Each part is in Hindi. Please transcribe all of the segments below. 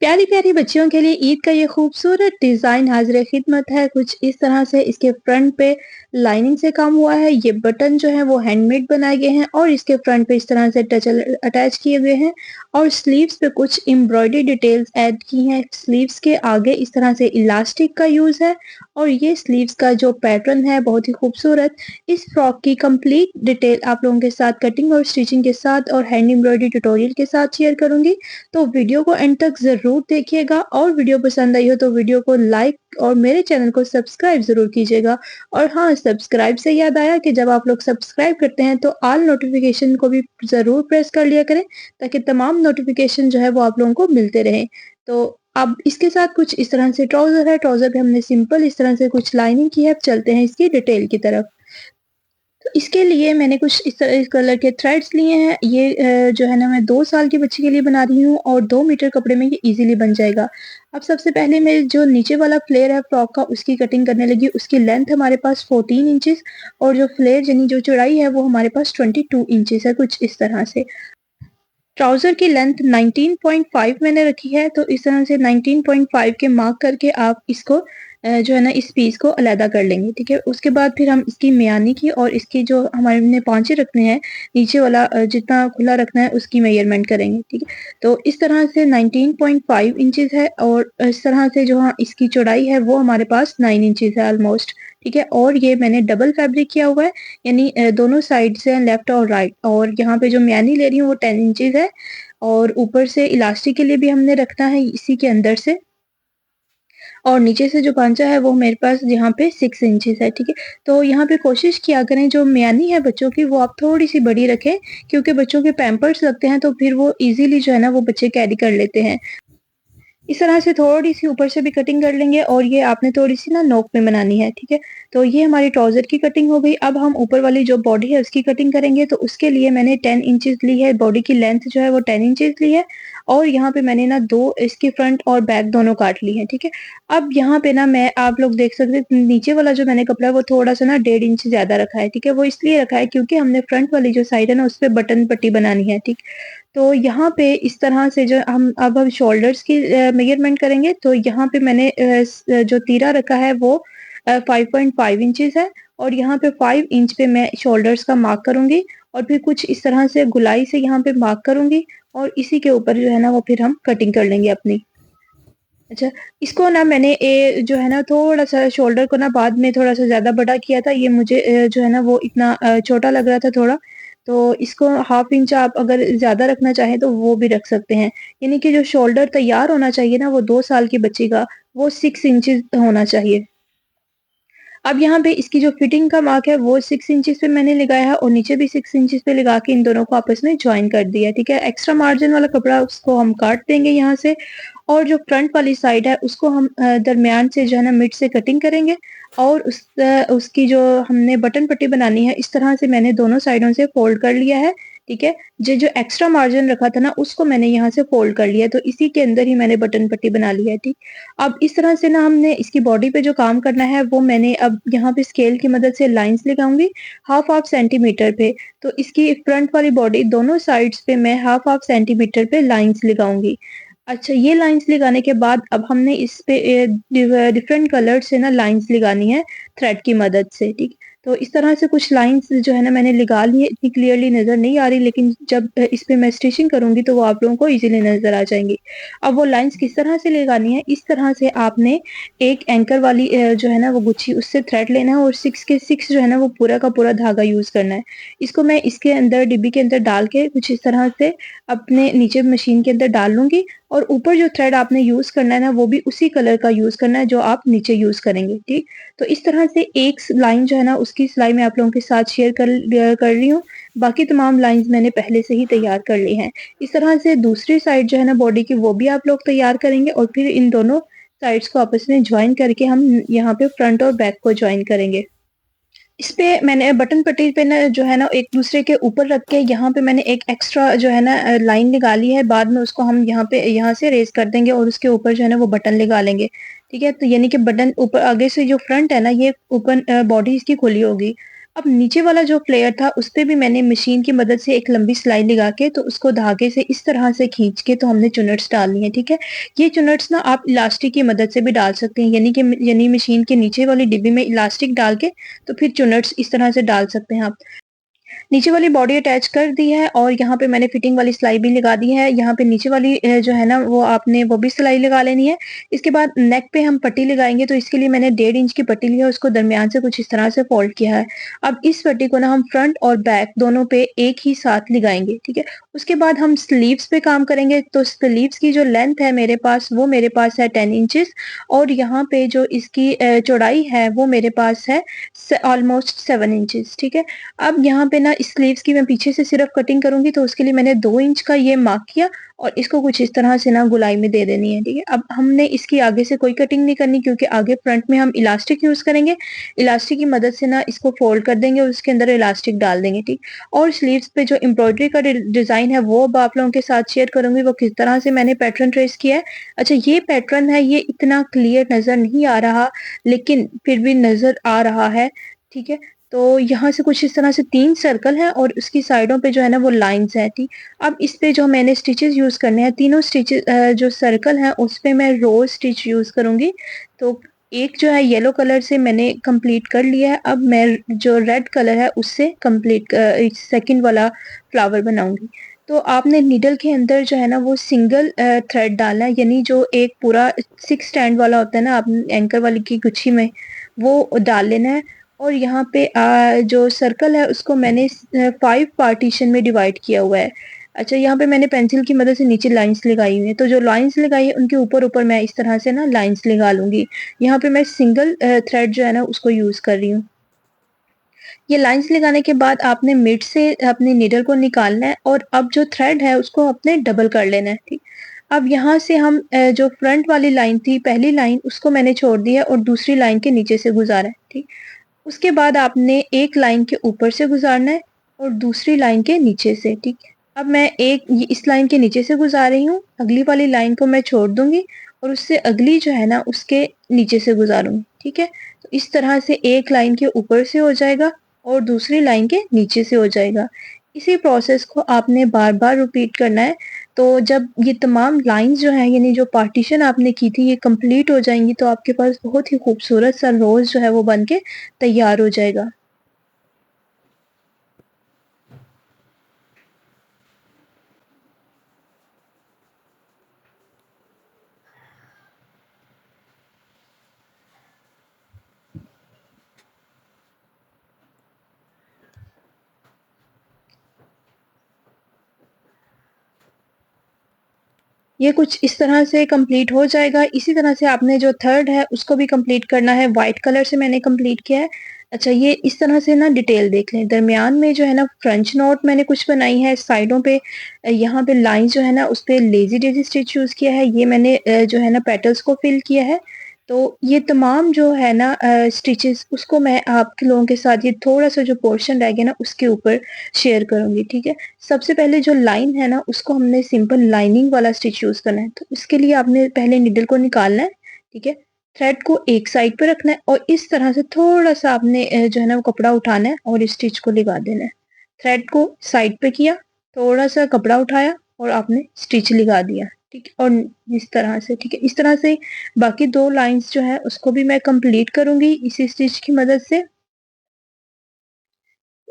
प्यारी प्यारी बच्चियों के लिए ईद का ये खूबसूरत डिजाइन हाजिर खिदमत है। कुछ इस तरह से इसके फ्रंट पे लाइनिंग से काम हुआ है। ये बटन जो है वो हैंडमेड बनाए गए हैं और इसके फ्रंट पे इस तरह से टच अटैच किए गए हैं और स्लीव्स पे कुछ एम्ब्रॉयडरी डिटेल्स ऐड की हैं। स्लीव्स के आगे इस तरह से इलास्टिक का यूज है और ये स्लीव्स का जो पैटर्न है बहुत ही खूबसूरत। इस फ्रॉक की कंप्लीट डिटेल आप लोगों के साथ कटिंग और स्टिचिंग के साथ और हैंड एम्ब्रॉयडरी ट्यूटोरियल के साथ शेयर करूंगी। तो वीडियो को एंड तक ज़रूर देखिएगा और वीडियो पसंद आई हो तो वीडियो को लाइक और मेरे चैनल को सब्सक्राइब ज़रूर कीजिएगा। और हाँ, सब्सक्राइब से याद आया कि जब आप लोग सब्सक्राइब करते हैं तो ऑल नोटिफिकेशन को भी ज़रूर प्रेस कर लिया करें ताकि तमाम नोटिफिकेशन जो है वो आप लोगों को मिलते रहें। तो अब इसके साथ कुछ इस तरह से ट्राउज़र है। ट्राउज़र पे हमने सिंपल इस तरह से कुछ लाइनिंग की है। अब चलते हैं इसकी डिटेल की तरफ। तो इसके लिए मैंने कुछ इस तरह इस कलर के थ्रेड्स लिए हैं। ये जो है ना मैं 2 साल की बच्ची के लिए बना रही हूँ और 2 मीटर कपड़े में ये ईज़िली बन जाएगा। अब सबसे पहले मैं जो नीचे वाला फ्लेयर है फ्रॉक का उसकी कटिंग करने लगी। उसकी लेंथ हमारे पास 14 इंचेस और जो फ्लेयर यानी जो चौड़ाई है वो हमारे पास 22 इंचेस है, कुछ इस तरह से। ट्राउज़र की लेंथ 19.5 मैंने रखी है, तो इस तरह से 19.5 के मार्क करके आप इसको जो है ना इस पीस को अलहदा कर लेंगे, ठीक है? उसके बाद फिर हम इसकी मियानी की और इसकी जो हमारे पाँचे रखने हैं, नीचे वाला जितना खुला रखना है उसकी मेजरमेंट करेंगे, ठीक है? तो इस तरह से 19.5 इंचेस है और इस तरह से जो इसकी चौड़ाई है वो हमारे पास 9 इंचेस है ऑलमोस्ट, ठीक है? और ये मैंने डबल फैब्रिक किया हुआ है यानी दोनों साइड से लेफ्ट और राइट। और यहाँ पे जो मियानी ले रही हूँ वो 10 इंचेस है और ऊपर से इलास्टिक के लिए भी हमने रखना है इसी के अंदर से। और नीचे से जो पांचा है वो मेरे पास यहाँ पे 6 इंचेस है, ठीक है? तो यहाँ पे कोशिश किया करें जो मियानी है बच्चों की वो आप थोड़ी-सी बड़ी रखें क्योंकि बच्चों के पैम्पर्स लगते हैं तो फिर वो ईज़िली जो है ना वो बच्चे कैरी कर लेते हैं। इस तरह से थोड़ी-सी ऊपर से भी कटिंग कर लेंगे और ये आपने थोड़ी-सी ना नोक में बनानी है, ठीक है? तो ये हमारी ट्राउज़र की कटिंग हो गई। अब हम ऊपर वाली जो बॉडी है उसकी कटिंग करेंगे, तो उसके लिए मैंने 10 इंचेस ली है, बॉडी की लेंथ जो है वो 10 इंचेस ली है और यहाँ पे मैंने ना 2 इसकी फ्रंट और बैक दोनों काट ली है, ठीक है? अब यहाँ पे ना मैं आप लोग देख सकते हैं नीचे वाला जो मैंने कपड़ा है वो थोड़ा-सा ना 1.5 इंच ज़्यादा रखा है, ठीक है? वो इसलिए रखा है क्योंकि हमने फ्रंट वाली जो साइड है ना उसपे बटन पट्टी बनानी है, ठीक? तो यहाँ पे इस तरह से जो हम शोल्डर्स की मेजरमेंट करेंगे तो यहाँ पे मैंने जो तीरा रखा है वो 5.5 इंचेस है और यहाँ पे 5 इंच पे मैं शोल्डर्स का मार्क करूँगी और फिर कुछ इस तरह से गुलाई से यहाँ पे मार्क करूँगी और इसी के ऊपर जो है ना वो फिर हम कटिंग कर लेंगे अपनी। अच्छा, इसको ना मैंने जो है ना थोड़ा-सा शोल्डर को ना बाद में थोड़ा-सा ज़्यादा बड़ा किया था। ये मुझे जो है ना वो इतना छोटा लग रहा था थोड़ा, तो इसको हाफ इंच आप अगर ज़्यादा रखना चाहें तो वो भी रख सकते हैं। यानी कि जो शोल्डर तैयार होना चाहिए ना वो 2 साल की बच्ची का, वो 6 इंचेज़ होना चाहिए। अब यहाँ पे इसकी जो फिटिंग का मार्क है वो 6 इंचेस पे मैंने लगाया है और नीचे भी 6 इंचेस पे लगा के इन दोनों को आपस में जॉइन कर दिया है, ठीक है? एक्स्ट्रा मार्जिन वाला कपड़ा उसको हम काट देंगे यहाँ से और जो फ्रंट वाली साइड है उसको हम दरमियान से जो है ना मिड से कटिंग करेंगे और उसकी जो हमने बटन पट्टी बनानी है इस तरह से मैंने दोनों साइडों से फोल्ड कर लिया है, ठीक है? जो एक्स्ट्रा मार्जिन रखा था ना उसको मैंने यहाँ से फोल्ड कर लिया, तो इसी के अंदर ही मैंने बटन पट्टी बना ली है, ठीक? अब इस तरह से ना हमने इसकी बॉडी पे जो काम करना है वो मैंने अब यहाँ पे स्केल की मदद से लाइंस लगाऊंगी हाफ हाफ सेंटीमीटर पे। तो इसकी फ्रंट वाली बॉडी दोनों साइड्स पे मैं हाफ हाफ सेंटीमीटर पे लाइंस लगाऊंगी। अच्छा, ये लाइंस लगाने के बाद अब हमने इस पे डिफरेंट कलर से ना लाइंस लगानी है थ्रेड की मदद से, ठीक? तो इस तरह से कुछ लाइंस जो है ना मैंने लगा ली है, इतनी क्लियरली नजर नहीं आ रही लेकिन जब इस पे मैं स्टिचिंग करूंगी तो वो आप लोगों को इजीली नजर आ जाएंगी। अब वो लाइंस किस तरह से लगानी है, इस तरह से आपने एक एंकर वाली जो है ना वो गुच्छी उससे थ्रेड लेना है और 6 के 6 जो है ना वो पूरा का पूरा धागा यूज करना है। इसको मैं इसके अंदर डिब्बी के अंदर डाल के कुछ इस तरह से अपने नीचे मशीन के अंदर डाल लूंगी और ऊपर जो थ्रेड आपने यूज करना है ना वो भी उसी कलर का यूज करना है जो आप नीचे यूज करेंगे, ठीक? तो इस तरह से एक लाइन जो है ना उसकी सिलाई मैं आप लोगों के साथ शेयर कर रही हूँ। बाकी तमाम लाइंस मैंने पहले से ही तैयार कर ली हैं। इस तरह से दूसरी साइड जो है ना बॉडी की वो भी आप लोग तैयार करेंगे और फिर इन दोनों साइड्स को आपस में ज्वाइन करके हम यहाँ पे फ्रंट और बैक को ज्वाइन करेंगे। इस पे मैंने बटन पट्टी पे ना जो है ना एक दूसरे के ऊपर रख के यहाँ पे मैंने एक एक्स्ट्रा जो है ना लाइन निकाली है। बाद में उसको हम यहाँ से रेज कर देंगे और उसके ऊपर जो है ना वो बटन लगा लेंगे, ठीक है? तो यानी कि बटन ऊपर आगे से जो फ्रंट है ना ये ऊपर बॉडी इसकी खुली होगी अब नीचे वाला जो फ्लेयर था उस पे भी मैंने मशीन की मदद से एक लंबी सिलाई लगा के तो उसको धागे से इस तरह से खींच के तो हमने चुनट्स डालनी है, ठीक है। ये चुनट्स ना आप इलास्टिक की मदद से भी डाल सकते हैं, यानी मशीन के नीचे वाली डिब्बी में इलास्टिक डाल के तो फिर चुनट्स इस तरह से डाल सकते हैं आप। नीचे वाली बॉडी अटैच कर दी है और यहाँ पे मैंने फिटिंग वाली सिलाई भी लगा दी है। यहाँ पे नीचे वाली जो है ना वो भी सिलाई लगा लेनी है। इसके बाद नेक पे हम पट्टी लगाएंगे तो इसके लिए मैंने 1.5 इंच की पट्टी ली है, उसको दरमियान से कुछ इस तरह से फोल्ड किया है। अब इस पट्टी को ना हम फ्रंट और बैक दोनों पे एक ही साथ लगाएंगे, ठीक है। उसके बाद हम स्लीव्स पे काम करेंगे। तो स्लीव्स की जो लेंथ है मेरे पास है 10 इंचेस और यहाँ पे जो इसकी चौड़ाई है वो मेरे पास है ऑलमोस्ट 7 इंचेस, ठीक है। अब यहाँ पे ना स्लीव्स की मैं पीछे से सिर्फ कटिंग करूंगी तो उसके लिए मैंने 2 इंच का ये मार्क किया और इसको कुछ इस तरह से ना गुलाई में दे देनी है, ठीक है। अब हमने इसकी आगे से कोई कटिंग नहीं करनी क्योंकि आगे फ्रंट में हम इलास्टिक यूज करेंगे। इलास्टिक की मदद से ना इसको फोल्ड कर देंगे और उसके अंदर इलास्टिक डाल देंगे, ठीक। और स्लीव्स पे जो एम्ब्रॉयडरी का डिजाइन है वो अब आप लोगों के साथ शेयर करूंगी, वो किस तरह से मैंने पैटर्न ट्रेस किया है। अच्छा, ये पैटर्न है, ये इतना क्लियर नजर नहीं आ रहा लेकिन फिर भी नजर आ रहा है, ठीक है। तो यहाँ से कुछ इस तरह से 3 सर्कल है और उसकी साइडों पे जो है ना वो लाइंस है, ठीक। अब इस पे जो मैंने स्टिचेस यूज करने हैं, तीनों स्टिचेस जो सर्कल है उस पे मैं रोज स्टिच यूज करूंगी। तो एक जो है येलो कलर से मैंने कंप्लीट कर लिया है। अब मैं जो रेड कलर है उससे कंप्लीट सेकंड वाला फ्लावर बनाऊंगी। तो आपने नीडल के अंदर जो है ना वो सिंगल थ्रेड डालना है, यानी जो एक पूरा 6 स्टैंड वाला होता है ना आप एंकर वाली की गुच्छी में, वो डाल लेना है। और यहाँ पे जो सर्कल है उसको मैंने 5 पार्टीशन में डिवाइड किया हुआ है। अच्छा, यहाँ पे मैंने पेंसिल की मदद से नीचे लाइंस लगाई हुई है, तो जो लाइंस लगाई है उनके ऊपर ऊपर मैं इस तरह से ना लाइंस लगा लूंगी। यहाँ पे मैं सिंगल थ्रेड जो है ना उसको यूज कर रही हूँ। ये लाइंस लगाने के बाद आपने मिड से अपने नीडल को निकालना है और अब जो थ्रेड है उसको अपने डबल कर लेना है, ठीक। अब यहाँ से हम जो फ्रंट वाली लाइन थी, पहली लाइन, उसको मैंने छोड़ दिया और दूसरी लाइन के नीचे से गुजारा है, ठीक। उसके बाद आपने एक लाइन के ऊपर से गुजारना है और दूसरी लाइन के नीचे से, ठीक। अब मैं इस लाइन के नीचे से गुजार रही हूँ, अगली वाली लाइन को मैं छोड़ दूंगी और उससे अगली जो है ना उसके नीचे से गुजारूंगी, ठीक है। तो इस तरह से एक लाइन के ऊपर से हो जाएगा और दूसरी लाइन के नीचे से हो जाएगा। इसी प्रोसेस को आपने बार बार रिपीट करना है। तो जब ये तमाम लाइंस जो है यानी जो पार्टीशन आपने की थी ये कंप्लीट हो जाएंगी तो आपके पास बहुत ही खूबसूरत सा रोज जो है वो बन के तैयार हो जाएगा। ये कुछ इस तरह से कंप्लीट हो जाएगा। इसी तरह से आपने जो थर्ड है उसको भी कंप्लीट करना है। व्हाइट कलर से मैंने कंप्लीट किया है। अच्छा, ये इस तरह से ना डिटेल देख लें। दरमियान में जो है ना फ्रेंच नोट मैंने कुछ बनाई है, साइडों पे यहाँ पे लाइन जो है ना उस पे लेजी डेजी स्टिच यूज किया है। ये मैंने जो है ना पेटल्स को फिल किया है। तो ये तमाम जो है ना स्टिचेस उसको मैं आप लोगों के साथ ये थोड़ा सा जो पोर्शन रह गया ना उसके ऊपर शेयर करूंगी, ठीक है। सबसे पहले जो लाइन है ना उसको हमने सिंपल लाइनिंग वाला स्टिच यूज करना है। तो इसके लिए आपने पहले निडल को निकालना है, ठीक है। थ्रेड को एक साइड पे रखना है और इस तरह से थोड़ा सा आपने जो है ना वो कपड़ा उठाना है और इस स्टिच को लगा देना है। थ्रेड को साइड पे किया, थोड़ा सा कपड़ा उठाया और आपने स्टिच लगा दिया, ठीक है। और इस तरह से, ठीक है, इस तरह से बाकी 2 लाइंस जो है उसको भी मैं कंप्लीट करूंगी इसी स्टिच की मदद से।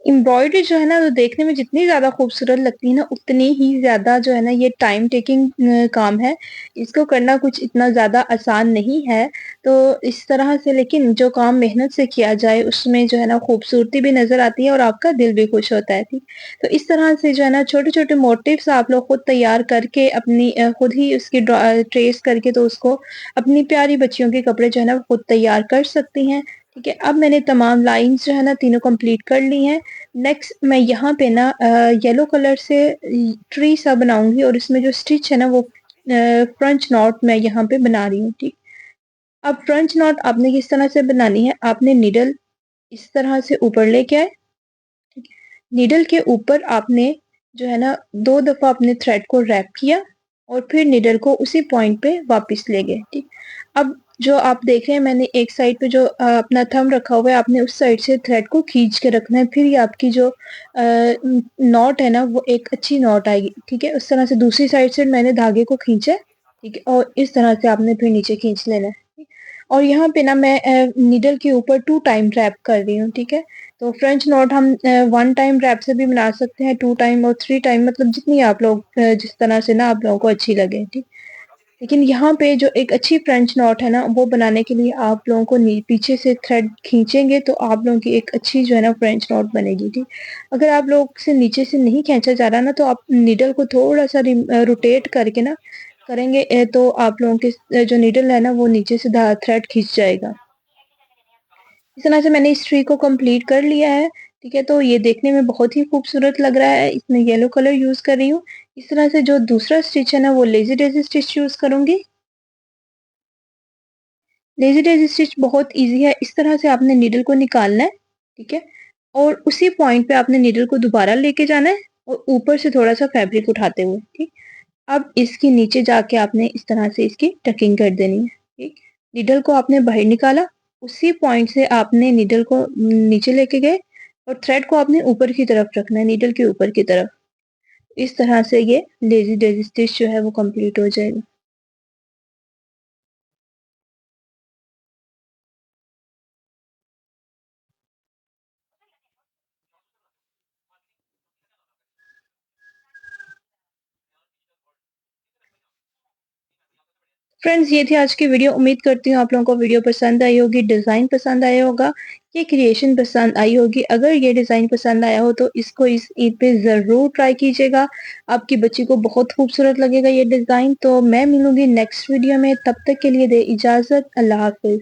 एम्ब्रॉयडरी जो है ना तो देखने में जितनी ज्यादा खूबसूरत लगती है ना उतनी ही ज्यादा जो है ना ये टाइम टेकिंग काम है। इसको करना कुछ इतना ज्यादा आसान नहीं है। तो इस तरह से लेकिन जो काम मेहनत से किया जाए उसमें जो है ना खूबसूरती भी नजर आती है और आपका दिल भी खुश होता है, ठीक। तो इस तरह से जो है ना छोटे छोटे मोटिव्स आप लोग खुद तैयार करके अपनी खुद ही उसकी ट्रेस करके तो उसको अपनी प्यारी बच्चियों के कपड़े जो है ना खुद तैयार कर सकती हैं, ठीक है। अब मैंने तमाम लाइंस जो है ना तीनों कंप्लीट कर ली हैं। नेक्स्ट मैं यहाँ पे ना येलो कलर से ट्री सा बनाऊंगी और इसमें जो स्टिच है ना वो फ्रेंच नॉट मैं यहाँ पे बना रही हूँ, ठीक। अब फ्रेंच नॉट आपने किस तरह से बनानी है, आपने निडल इस तरह से ऊपर लेके आए, ठीक है। निडल के ऊपर आपने जो है ना 2 दफा अपने थ्रेड को रैप किया और फिर निडल को उसी पॉइंट पे वापस ले गए, ठीक। अब जो आप देख रहे हैं मैंने एक साइड पे जो अपना थंब रखा हुआ है, आपने उस साइड से थ्रेड को खींच के रखना है, फिर ये आपकी जो नॉट है ना वो एक अच्छी नॉट आएगी, ठीक है। उस तरह से दूसरी साइड से मैंने धागे को खींचा है, ठीक है, और इस तरह से आपने फिर नीचे खींच लेना है, ठीक? और यहाँ पे ना मैं नीडल के ऊपर 2 टाइम रैप कर रही हूँ, ठीक है। तो फ्रेंच नॉट हम 1 टाइम रैप से भी बना सकते हैं, 2 टाइम और 3 टाइम, मतलब जितनी आप लोग जिस तरह से ना आप लोगों को अच्छी लगे, ठीक। लेकिन यहाँ पे जो एक अच्छी फ्रेंच नॉट है ना, वो बनाने के लिए आप लोगों को पीछे से थ्रेड खींचेंगे तो आप लोगों की एक अच्छी जो है ना फ्रेंच नॉट बनेगी, ठीक। अगर आप लोग से नीचे से नहीं खींचा जा रहा ना, तो आप नीडल को थोड़ा सा रोटेट करके ना करेंगे, तो आप लोगों के जो नीडल है ना वो नीचे से थ्रेड खींच जाएगा। इस तरह से मैंने इस ट्री को कंप्लीट कर लिया है, ठीक है। तो ये देखने में बहुत ही खूबसूरत लग रहा है, इसमें येलो कलर यूज कर रही हूँ। इस तरह से जो दूसरा स्टिच है ना वो लेजी डेजी स्टिच यूज करूंगी। लेज़ी डेज़ी स्टिच बहुत ईज़ी है, इस तरह से आपने नीडल को निकालना है, ठीक है? और उसी पॉइंट पे आपने नीडल को दोबारा लेके जाना है और ऊपर से थोड़ा-सा फैब्रिक उठाते हुए, ठीक? अब इसके नीचे जाके आपने इस तरह से इसकी टकिंग कर देनी है, ठीक? नीडल को आपने बाहर निकाला, उसी पॉइंट से आपने नीडल को नीचे लेके गए और थ्रेड को आपने ऊपर की तरफ रखना है, नीडल के ऊपर की तरफ। इस तरह से ये लेज़ी डेज़ी स्टिच जो है वो कंप्लीट हो जाएगा। फ्रेंड्स, ये थी आज की वीडियो। उम्मीद करती हूँ आप लोगों को वीडियो पसंद आई होगी, डिज़ाइन पसंद आया होगा, ये क्रिएशन पसंद आई होगी। अगर ये डिज़ाइन पसंद आया हो तो इसको इस ईद पे ज़रूर ट्राई कीजिएगा। आपकी बच्ची को बहुत खूबसूरत लगेगा ये डिज़ाइन। तो मैं मिलूँगी नेक्स्ट वीडियो में, तब तक के लिए दे इजाज़त। अल्लाह हाफ़िज़।